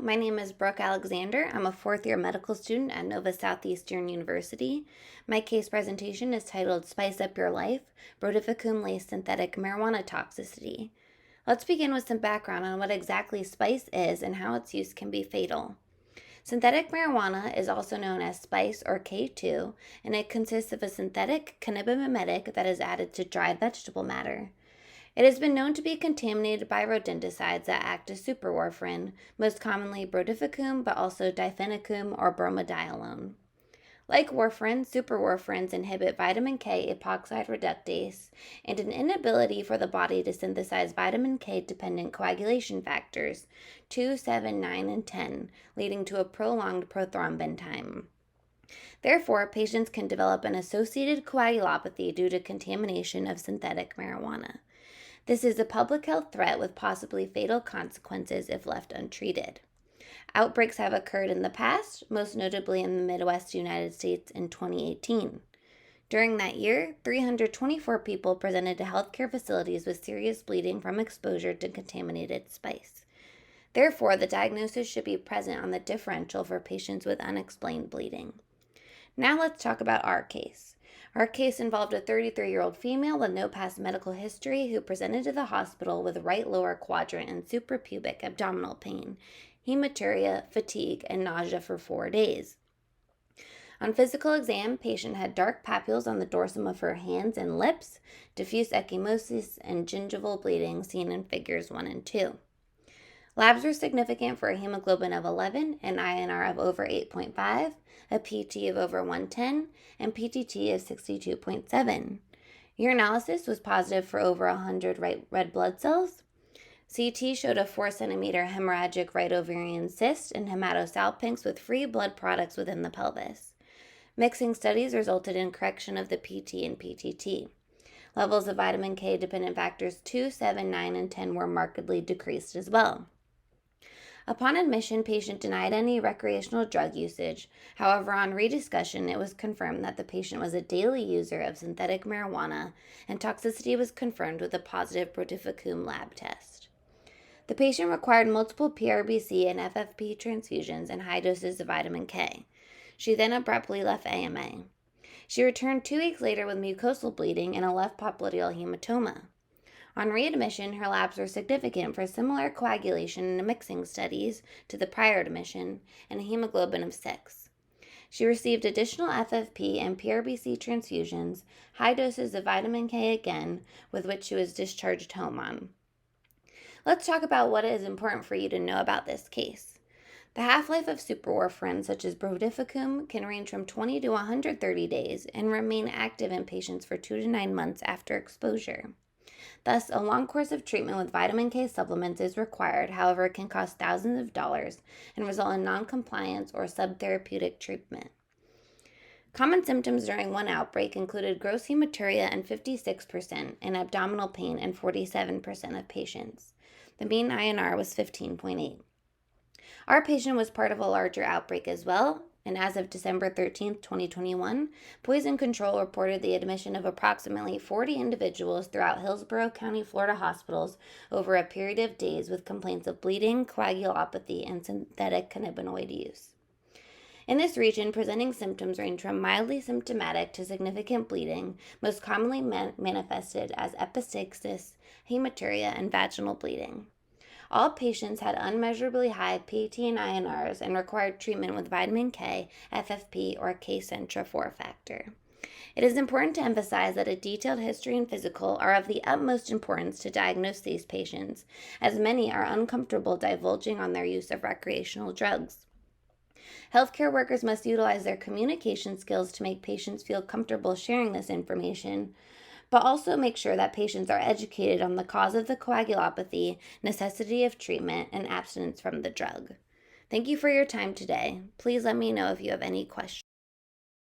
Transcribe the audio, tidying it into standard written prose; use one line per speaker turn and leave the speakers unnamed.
My name is Brooke Alexander. I'm a fourth-year medical student at Nova Southeastern University. My case presentation is titled Spice Up Your Life, Brodifacoum-laced Synthetic Marijuana Toxicity. Let's begin with some background on what exactly spice is and how its use can be fatal. Synthetic marijuana is also known as spice or K2, and it consists of a synthetic cannabinoid that is added to dried vegetable matter. It has been known to be contaminated by rodenticides that act as superwarfarin, most commonly brodifacoum, but also difenicum or bromadiolone. Like warfarin, superwarfarins inhibit vitamin K epoxide reductase and an inability for the body to synthesize vitamin K-dependent coagulation factors 2, 7, 9, and 10, leading to a prolonged prothrombin time. Therefore, patients can develop an associated coagulopathy due to contamination of synthetic marijuana. This is a public health threat with possibly fatal consequences if left untreated. Outbreaks have occurred in the past, most notably in the Midwest United States in 2018. During that year, 324 people presented to healthcare facilities with serious bleeding from exposure to contaminated spice. Therefore, the diagnosis should be present on the differential for patients with unexplained bleeding. Now let's talk about our case. Our case involved a 33-year-old female with no past medical history who presented to the hospital with right lower quadrant and suprapubic abdominal pain, hematuria, fatigue, and nausea for 4 days. On physical exam, patient had dark papules on the dorsum of her hands and lips, diffuse ecchymosis, and gingival bleeding seen in figures 1 and 2. Labs were significant for a hemoglobin of 11, an INR of over 8.5, a PT of over 110, and PTT of 62.7. Urinalysis was positive for over 100 red blood cells. CT showed a 4 centimeter hemorrhagic right ovarian cyst and hematosalpinx with free blood products within the pelvis. Mixing studies resulted in correction of the PT and PTT. Levels of vitamin K dependent factors 2, 7, 9, and 10 were markedly decreased as well. Upon admission, patient denied any recreational drug usage. However, on rediscussion, it was confirmed that the patient was a daily user of synthetic marijuana, and toxicity was confirmed with a positive Brodifacoum lab test. The patient required multiple PRBC and FFP transfusions and high doses of vitamin K. She then abruptly left AMA. She returned 2 weeks later with mucosal bleeding and a left popliteal hematoma. On readmission, her labs were significant for similar coagulation and mixing studies to the prior admission and a hemoglobin of 6. She received additional FFP and PRBC transfusions, high doses of vitamin K again, with which she was discharged home on. Let's talk about what is important for you to know about this case. The half-life of superwarfarin, such as brodifacoum, can range from 20 to 130 days and remain active in patients for 2 to 9 months after exposure. Thus, a long course of treatment with vitamin K supplements is required, however, it can cost thousands of dollars and result in noncompliance or subtherapeutic treatment. Common symptoms during one outbreak included gross hematuria in 56% and abdominal pain in 47% of patients. The mean INR was 15.8. Our patient was part of a larger outbreak as well, and as of December 13, 2021, Poison Control reported the admission of approximately 40 individuals throughout Hillsborough County, Florida hospitals over a period of days with complaints of bleeding, coagulopathy, and synthetic cannabinoid use. In this region, presenting symptoms range from mildly symptomatic to significant bleeding, most commonly manifested as epistaxis, hematuria, and vaginal bleeding. All patients had unmeasurably high PT and INRs and required treatment with vitamin K, FFP, or K-Centra 4 factor. It is important to emphasize that a detailed history and physical are of the utmost importance to diagnose these patients, as many are uncomfortable divulging on their use of recreational drugs. Healthcare workers must utilize their communication skills to make patients feel comfortable sharing this information, but also make sure that patients are educated on the cause of the coagulopathy, necessity of treatment, and abstinence from the drug. Thank you for your time today. Please let me know if you have any questions.